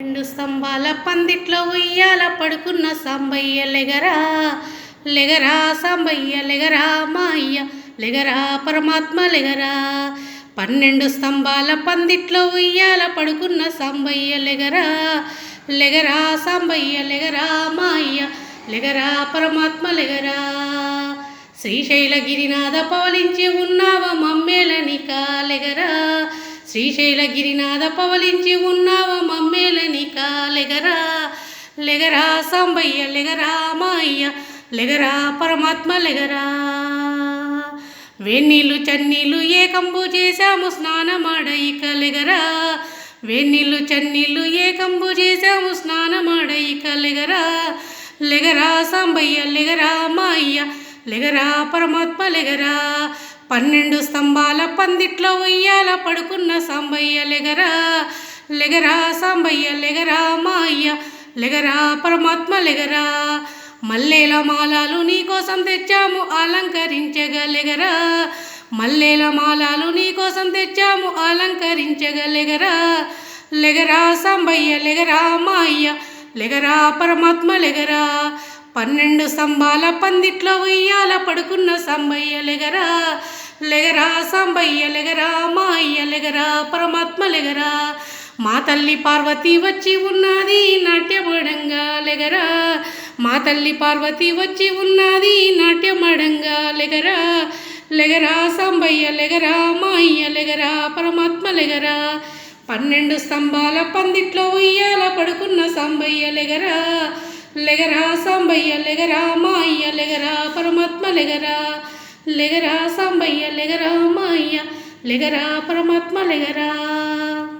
రెండు స్తంభాల పందిట్లో ఉయ్యాల పడుకున్న సాంబయ్య లెగరా లెగరా సాంబయ్య లెగరా మాయ్య లెగరా పరమాత్మ లెగరా. 12 స్తంభాల పందిట్లో ఉయ్యాల పడుకున్న సాంబయ్య లెగరా లెగరా సాంబయ్య లెగరా మాయ్య లెగరా పరమాత్మ లెగరా. శ్రీశైలగిరినాథ పవలించి ఉన్నావ మమ్మేలనిక లెగరా శ్రీశైలగిరినాథ పవలించి ఉన్నావ మమ్మేలనిక లెగరా లెగరా సాంబయ్య లెగరా మాయ్య లెగరా పరమాత్మ లెగరా. వేన్నీళ్ళు చన్నీళ్ళు ఏకంబు చేశాము స్నానమాడ ఇక లెగరా వేన్నీళ్ళు చన్నీళ్ళు ఏకంబు చేశాము స్నానమాడ ఇక లెగరా లెగరా సాంబయ్య లెగరా మాయ్య లెగరా పరమాత్మ లెగరా. 12 స్తంభాల పందిట్లో ఉయ్యాల పడుకున్న సాంబయ్య లెగరా లెగరా సాంబయ్య లెగరా మాయ్య లెగరా పరమాత్మ లెగరా. మల్లేల మాలాలు నీకోసం తెచ్చాము అలంకరించగలెగరా మల్లేల మాలాలు నీకోసం తెచ్చాము అలంకరించగలెగరా లెగరా సాంబయ్య లెగరా మాయ్య లెగరా పరమాత్మ లెగరా. 12 స్తంభాల పందిట్లో ఉయ్యాల పడుకున్న సాంబయ్య లెగరా లెగరా సాంబయ్య లెగరా మాయ్య లెగరా పరమాత్మ లెగరా. మా తల్లి పార్వతి వచ్చి ఉన్నది నాట్యమడంగా లెగరా మా తల్లి పార్వతి వచ్చి ఉన్నది నాట్యమడంగా లెగరా లెగరా సాంబయ్య లెగరా మాయ్య లెగరా పరమాత్మ లెగరా. 12 స్తంభాల పందిట్లో ఉయ్యాల పడుకున్న సాంబయ్య లెగరా లెగరా సాంబయ్య లెగరా మాయ్య లెగరా పరమాత్మ లెగరా లెగరా సాంబయ్య లెగరా మాయ్య లెగరా పరమాత్మ లెగరా.